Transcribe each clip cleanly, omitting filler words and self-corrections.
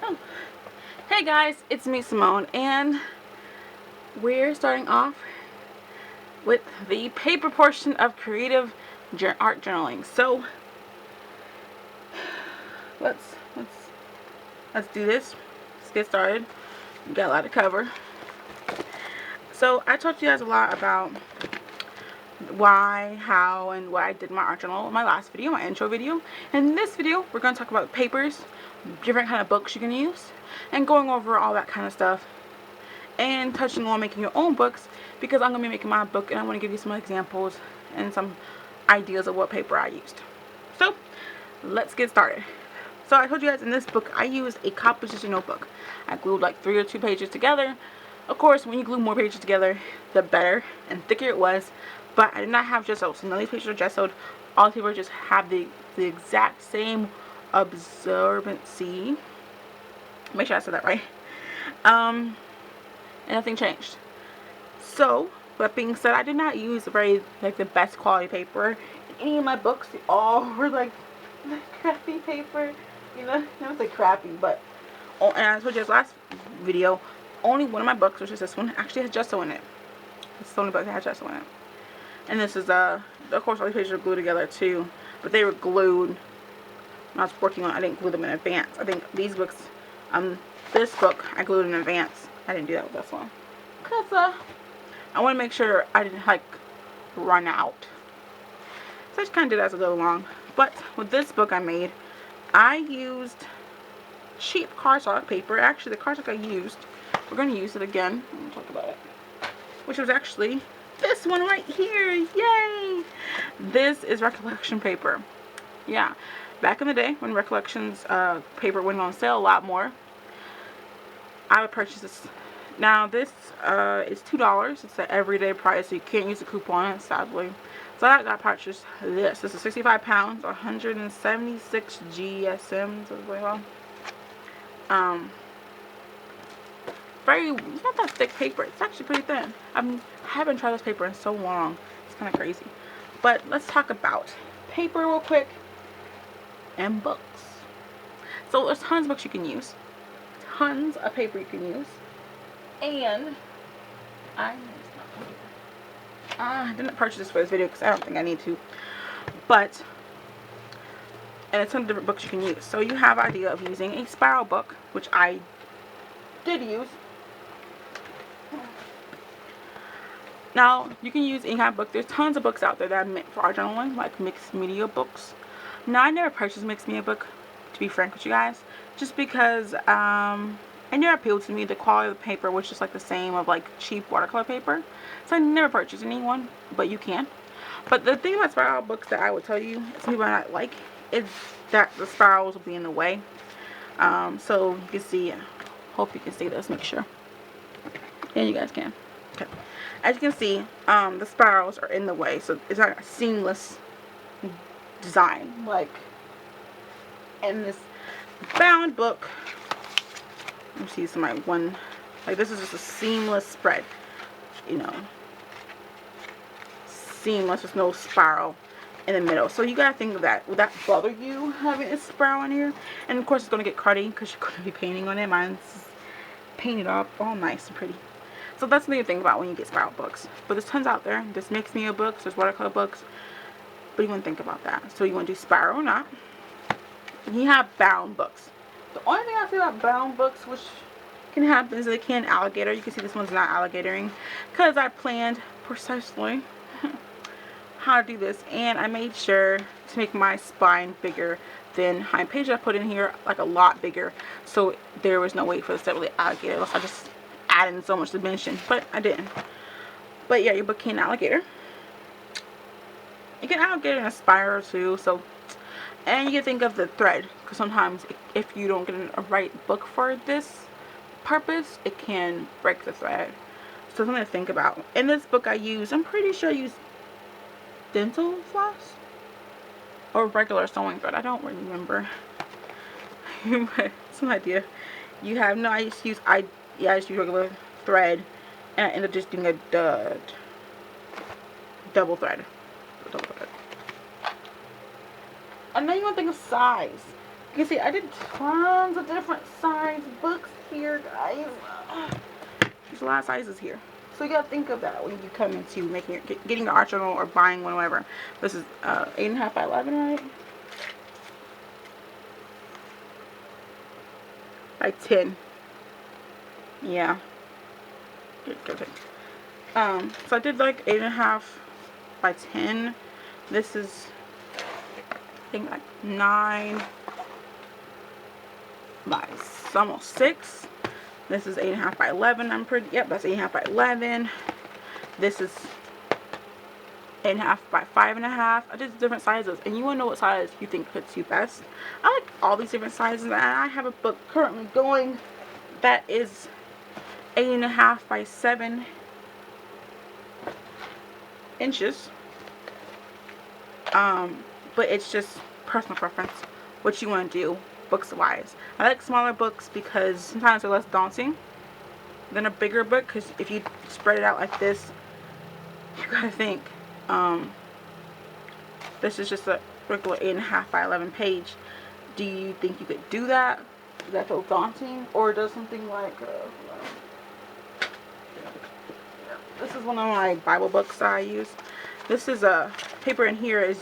Oh. Hey guys, it's me Simone, and we're starting off with the paper portion of creative art journaling. So let's do this. Let's get started. We got a lot to cover. So I talked to you guys a lot about why, how, and what I did in my art journal in my last video, my intro video. And in this video, we're going to talk about papers, different kind of books you can use, and going over all that kind of stuff, and touching on making your own books, because I'm going to be making my book, and I want to give you some examples and some ideas of what paper I used. So, let's get started. So I told you guys in this book, I used a composition notebook. I glued like 3 or 2 pages together. Of course, when you glue more pages together, the better and thicker it was. But I did not have gesso, so none of these pages are gessoed. All the paper just have the exact same absorbency. Make sure I said that right. And nothing changed. So, that being said, I did not use the best quality paper in any of my books. They all were like crappy paper. You know, not like crappy, but and I told you guys last video, only one of my books, which is this one, actually has gesso in it. It's the only book that has gesso in it. And this is of course all these pages are glued together too, but they were glued when I was working on. I didn't glue them in advance. I think these books, this book I glued in advance. I didn't do that with this one, cause I want to make sure I didn't like run out. So I just kind of did that as I go along. But with this book I made, I used cheap cardstock paper. Actually, the cardstock I used, we're going to use it again. I'm going to talk about it. Which was actually this one right here. Yay! This is Recollection paper. Yeah. Back in the day when Recollections paper went on sale a lot more, I would purchase this. Now this is $2. It's an everyday price, so you can't use a coupon, sadly. So I got purchased this. This is 65 pounds, 176 GSM. So well, very not that thick paper. It's actually pretty thin. I haven't tried this paper in so long. It's kind of crazy. But let's talk about paper real quick and books. So there's tons of books you can use, tons of paper you can use, and I didn't purchase this for this video because I don't think I need to, but and a ton of different books you can use. So you have an idea of using a spiral book, which I did use. Now you can use any kind of book. There's tons of books out there that are meant for art journaling, like mixed media books. Now I never purchased a mixed media book, to be frank with you guys, just because it never appealed to me. The quality of the paper was just like the same of like cheap watercolor paper. So I never purchased any one, but you can. But the thing about spiral books that I would tell you, some people might not like, is that the spirals will be in the way. So you can see, hope you can see this, make sure. And you guys can. Okay. As you can see, the spirals are in the way, so it's not a seamless design. Like in this bound book, you see some like this is just a seamless spread, you know, seamless with no spiral in the middle. So you gotta think of that. Would that bother you having a spiral in here? And of course it's gonna get cruddy because you're gonna be painting on it. Mine's painted up all nice and pretty. So that's the thing about when you get spiral books. But there's tons out there. There's mixed media books, there's watercolor books, but you want to think about that. So you want to do spiral or not. And you have bound books. The only thing I feel about bound books, which can happen, is they can alligator. You can see this one's not alligatoring because I planned precisely how to do this, and I made sure to make my spine bigger than how many pages I put in here, like a lot bigger, so there was no way for this to really alligator, unless I just added in so much dimension, but I didn't. But yeah, your book can alligator. You can alligator in a spiral too, so, and you can think of the thread, because sometimes if you don't get a right book for this purpose, it can break the thread. So something to think about. In this book I'm pretty sure I used dental floss or regular sewing thread. I don't remember. Some idea. You have no. I just use regular thread, and I ended up just doing a double thread. And then you want to think of size. You can see I did tons of different size books here, guys. There's a lot of sizes here. So you gotta think of that when you come into making getting your art journal or buying one, whatever. This is 8.5 by 11, right? By 10. Yeah. Good. So I did like 8.5 by 10. This is, I think, like 9 by almost 6. This is 8.5 by 11. I'm pretty, yep, that's 8.5 by 11. This is 8.5 by 5.5. I did different sizes, and you want to know what size you think fits you best. I like all these different sizes, and I have a book currently going that is 8.5 by 7 inches. But it's just personal preference what you want to do books wise. I like smaller books because sometimes they're less daunting than a bigger book, because if you spread it out like this, you gotta think this is just a regular 8.5 by 11 page. Do you think you could do that? Does that feel daunting? Or does something like this is one of my Bible books that I use. This is a paper in here is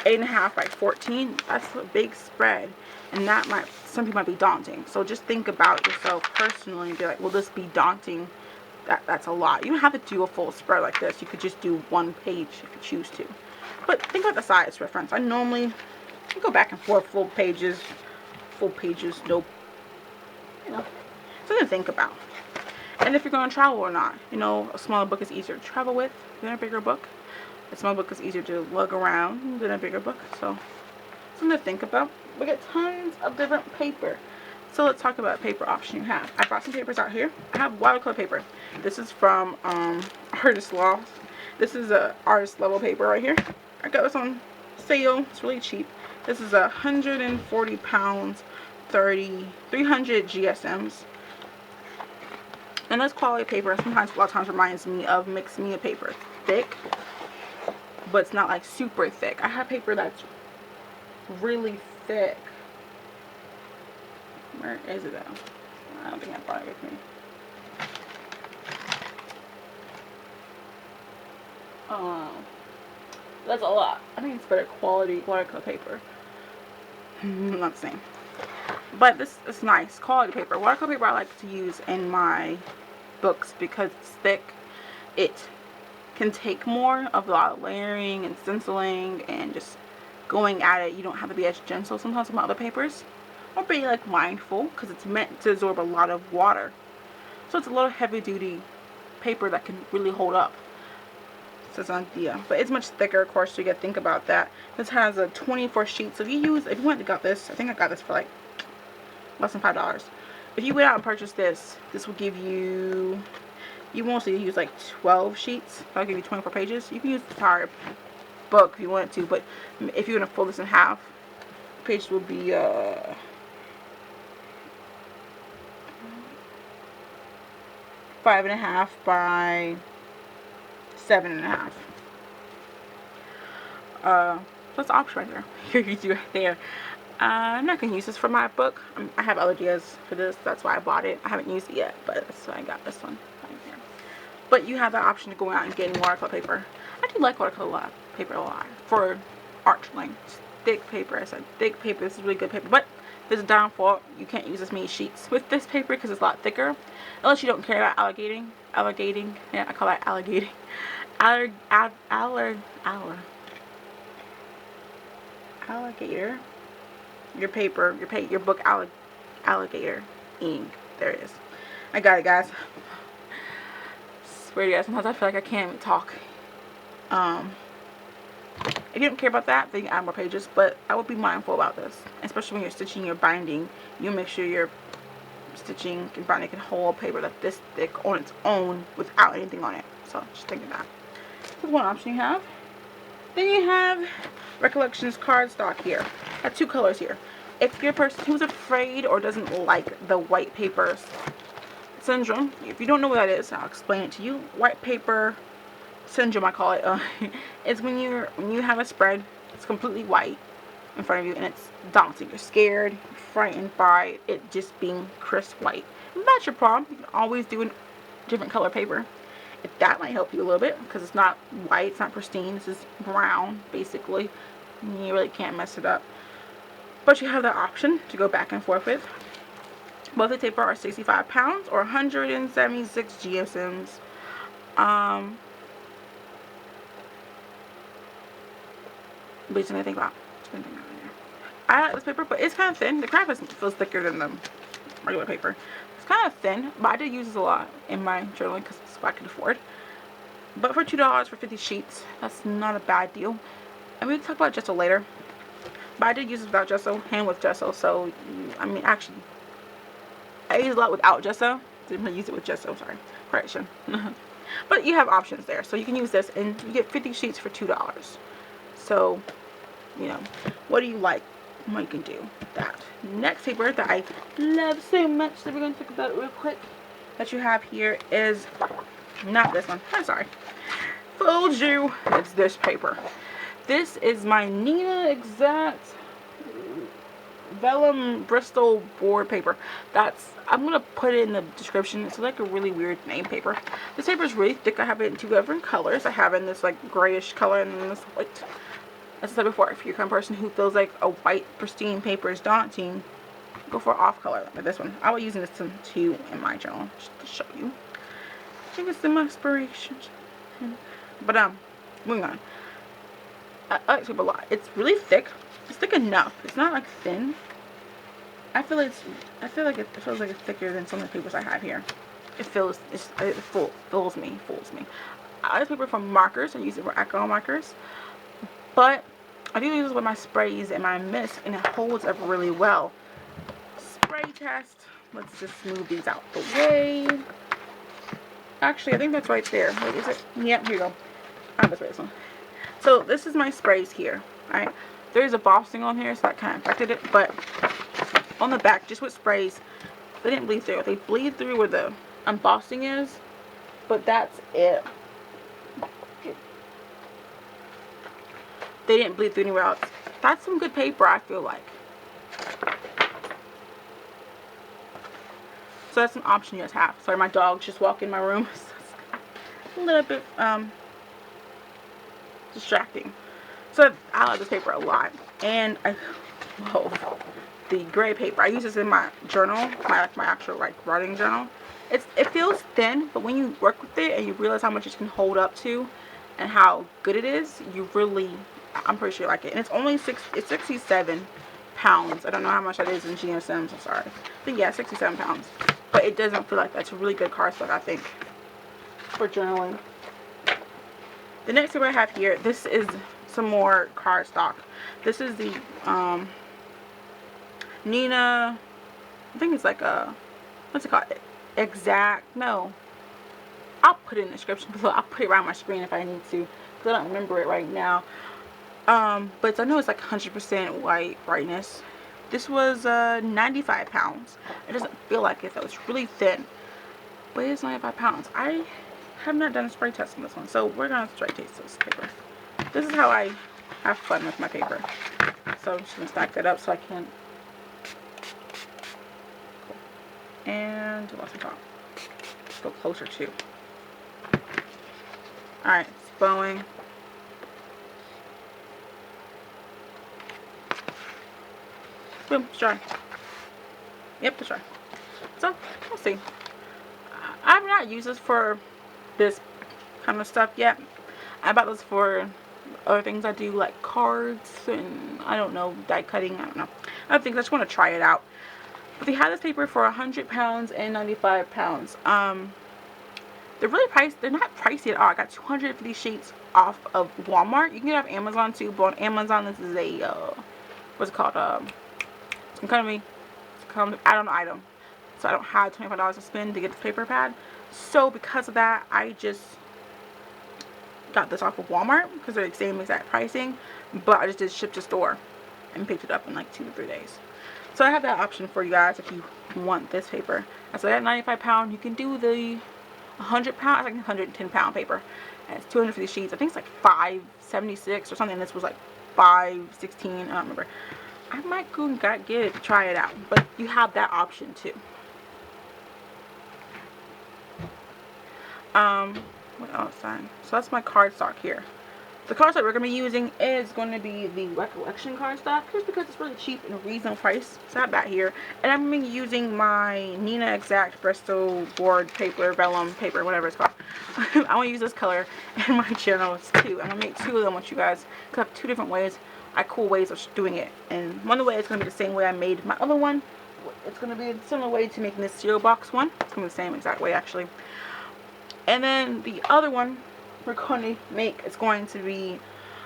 8.5 by 14. That's a big spread, and that might, some people might be daunting. So just think about yourself personally and be like, will this be daunting? That's a lot. You don't have to do a full spread like this. You could just do one page if you choose to. But think about the size reference. I normally go back and forth, full pages, nope. You know, something to think about. And if you're going to travel or not. You know, a smaller book is easier to travel with than a bigger book. A small book is easier to lug around than a bigger book. So, something to think about. We get tons of different paper. So let's talk about paper option you have. I brought some papers out here. I have watercolor paper. This is from Artist Loft. This is a artist level paper right here. I got this on sale. It's really cheap. This is 140 pounds, 300 GSMs. And this quality paper sometimes, a lot of times, reminds me of mixed media paper. Thick, but it's not like super thick. I have paper that's really thick. Where is it though? I don't think I brought it with me. That's a lot. I think it's better quality watercolor paper. Not the same. But this is nice quality paper. Watercolor paper I like to use in my books because it's thick. It can take more of a lot of layering and stenciling and just going at it. You don't have to be as gentle sometimes with my other papers. Or be like mindful, because it's meant to absorb a lot of water. So it's a little heavy duty paper that can really hold up. So it's an idea. But it's much thicker, of course, so you gotta think about that. This has a 24 sheets. So if you went and got this, I think I got this for like less than $5. If you went out and purchased this will give you, you mostly use like 12 sheets. That'll give you 24 pages. You can use the entire book if you wanted to, but if you're gonna fold this in half, pages will be 5.5 by 7.5. That's the option right there. You're using right there. I'm not gonna use this for my book. I have other ideas for this. That's why I bought it. I haven't used it yet, but that's why I got this one right here. But you have the option to go out and get watercolor paper. I do like watercolor paper a lot for art length. Thick paper. I said thick paper. This is really good paper, but there's a downfall. You can't use as many sheets with this paper because it's a lot thicker. Unless you don't care about alligating. Yeah, I call that alligating. Alligator. Your book alligator ink. There it is. I got it, guys. Swear to you guys, sometimes I feel like I can't even talk. If you don't care about that, then you can add more pages, but I would be mindful about this, especially when you're stitching your binding. You make sure your stitching and binding can hold paper that's this thick on its own without anything on it. So just think of that. That's one option you have. Then you have Recollections cardstock here. I have two colors here. If you're a person who's afraid or doesn't like the white paper syndrome, if you don't know what that is, I'll explain it to you. White paper syndrome, I call it. It's when you have a spread, it's completely white, in front of you, and it's daunting. You're scared, you're frightened by it just being crisp white. If that's your problem, you can always do a different color paper. If that might help you a little bit, because it's not white, it's not pristine, this is brown, basically. You really can't mess it up. But you have the option to go back and forth with. Both the paper are 65 pounds or 176 GSMs. But I think about I like this paper, but it's kind of thin. The craft feels thicker than the regular paper. It's kind of thin, but I did use this a lot in my journaling because it's what I could afford. But for $2 for 50 sheets, that's not a bad deal. And we'll talk about gesso later. But I did use it without gesso and with gesso, so I mean, actually, I use a lot without gesso. Didn't use it with gesso. Sorry, correction. But you have options there, so you can use this, and you get 50 sheets for $2. So, you know, what do you like? What you can do that. Next paper that I love so much that we're going to talk about real quick that you have here is not this one. I'm sorry. Fooled you. It's this paper. This is my Neenah Exact Vellum Bristol board paper. I'm going to put it in the description. It's like a really weird name paper. This paper is really thick. I have it in 2 different colors. I have it in this like grayish color and then this white. As I said before, if you're the kind of person who feels like a white pristine paper is daunting, go for an off color like this one. I was using this too in my journal just to show you. I think it's some inspiration. But moving on. I like this paper a lot. It's really thick. It's thick enough. It's not like thin. I feel like it feels like it's thicker than some of the papers I have here. It fools me. I like this paper for markers. I use it for alcohol markers. But I do use this with my sprays and my mist, and it holds up really well. Spray test. Let's just move these out the way. Actually, I think that's right there. Wait, is it? Yep, here you go. I'm gonna spray this one. So this is my sprays here. Alright. There's a embossing on here, so that kind of affected it. But on the back, just with sprays, they didn't bleed through. They bleed through where the embossing is, but that's it. They didn't bleed through anywhere else. That's some good paper, I feel like. So that's an option you guys have. Sorry, my dog's just walking in my room. So it's a little bit distracting. So I like this paper a lot. And I love the gray paper. I use this in my journal, my actual writing journal. It feels thin, but when you work with it and you realize how much it can hold up to and how good it is, you really, I'm pretty sure you like it. And it's only it's 67 pounds. I don't know how much that is in GSMs, I'm sorry. But yeah, 67 pounds. But it doesn't feel like that's a really good cardstock, I think, for journaling. The next paper I have here, this is some more cardstock. This is the Neenah, I think it's like a, what's it called? Exact, no. I'll put it in the description below. I'll put it around my screen if I need to, because I don't remember it right now. But I know it's like 100% white brightness. This was 95 pounds. It doesn't feel like it though. It's really thin. But it's 95 pounds. I have not done a spray test on this one, so we're going to spray test this paper. This is how I have fun with my paper. So I'm just going to stack that up so I can. And what's on top? Let's go closer too. Alright, it's bowing. Boom, it's dry. Yep, it's dry. So, we'll see. I've not used this for this kind of stuff yet. I bought this for other things I do, like cards and, I don't know, die cutting, I don't know. I think I just want to try it out. But they had this paper for 100 pounds and 95 pounds. They're really priced. They're not pricey at all. I got 250 sheets off of Walmart. You can get it off Amazon too, but on Amazon this is a, what's it called? Some kind of add-on item. So I don't have $25 to spend to get this paper pad. So because of that, I just got this off of Walmart because they're the same exact pricing. But I just did ship to store and picked it up in like 2 to 3 days. So I have that option for you guys if you want this paper. And so that 95 pound, you can do the 100 pound, it's like 110 pound paper. And it's 250 sheets. I think it's like 576 or something. And this was like 5/16, I don't remember. I might go and get it to try it out, but you have that option too. What else? So that's my cardstock here. The cardstock we're going to be using is going to be the Recollection cardstock, just because it's really cheap and reasonable price. It's not bad here. And I'm going to be using my Neenah Exact Bristol board paper, vellum paper, whatever it's called. I want to use this color in my channels too. I'm going to make 2 of them with you guys. I have 2 different ways, cool ways of doing it. And one of the ways is going to be the same way I made my other one. It's going to be a similar way to making this cereal box one. It's going to be the same exact way actually. And then the other one we're going to make is going to be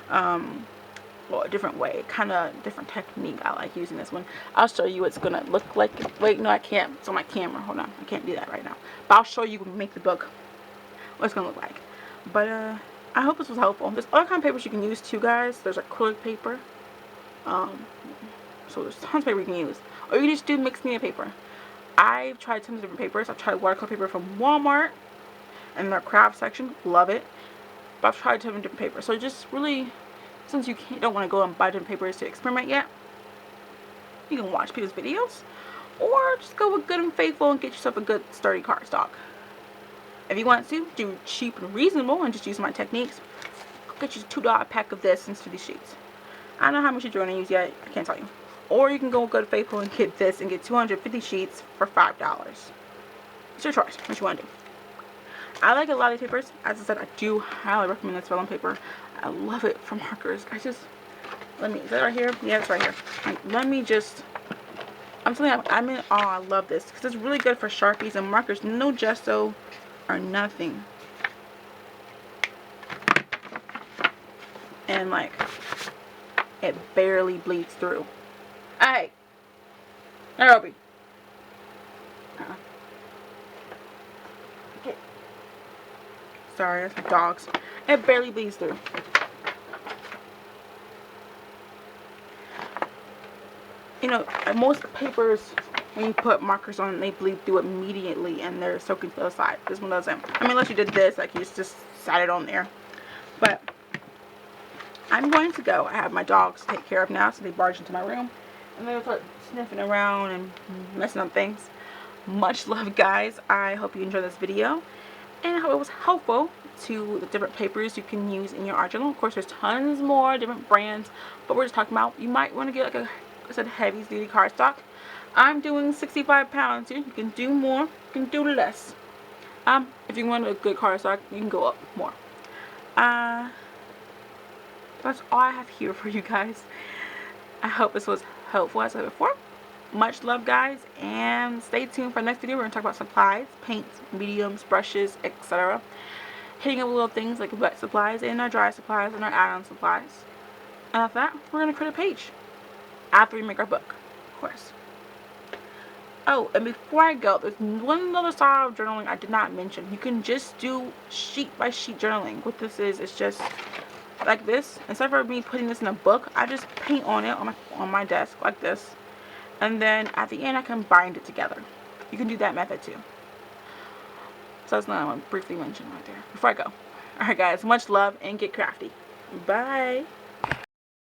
well, a different way, kind of different technique. I like using this one. I'll show you what it's gonna look like. Wait, no, I can't. It's on my camera. Hold on, I can't do that right now. But I'll show you when we make the book what it's gonna look like. But I hope this was helpful. There's other kind of papers you can use too, guys. There's acrylic paper. So there's tons of paper you can use, or you can just do mixed media paper. I've tried tons of different papers. I've tried watercolor paper from Walmart in their craft section. Love it. But I've tried 7 different papers. So just really, since you don't want to go and buy different papers to experiment yet, you can watch people's videos, or just go with Good and Faithful and get yourself a good sturdy cardstock. If you want to do cheap and reasonable and just use my techniques, get you a $2 pack of this instead of these sheets. I don't know how much you're going to use yet. I can't tell you. Or you can go with Good and Faithful and get this and get 250 sheets for $5. It's your choice. What you want to do. I like a lot of these papers. As I said, I do highly recommend this vellum paper. I love it for markers. Is that right here? Yeah, it's right here. Let me just, I'm telling you, I'm in awe. I love this because it's really good for Sharpies and markers. No gesso or nothing. And like, it barely bleeds through. Hey, Nairobi. Sorry, that's my dogs. It barely bleeds through. You know, most papers, when you put markers on, they bleed through immediately and they're soaking to the other side. This one doesn't. I mean, unless you did this, like you just sat it on there. But I'm going to go. I have my dogs to take care of now, so they barge into my room. And they'll start sniffing around and messing up things. Much love, guys. I hope you enjoyed this video. And I hope it was helpful to the different papers you can use in your art journal. Of course, there's tons more different brands, but we're just talking about, you might want to get like a heavy duty cardstock. I'm doing 65 pounds here. You can do more, you can do less. If you want a good cardstock, you can go up more. That's all I have here for you guys. I hope this was helpful, as I said before. Much love, guys, and stay tuned for the next video. We're going to talk about supplies, paints, mediums, brushes, etc. Hitting up little things like wet supplies and our dry supplies and our add-on supplies. And after that, we're going to create a page after we make our book, of course. Oh, and before I go, there's one other style of journaling I did not mention. You can just do sheet by sheet journaling. What this is just like this. Instead of me putting this in a book, I just paint on it on my desk like this. And then at the end, I can bind it together. You can do that method too. So that's what I want to briefly mention right there before I go. Alright, guys, much love and get crafty. Bye.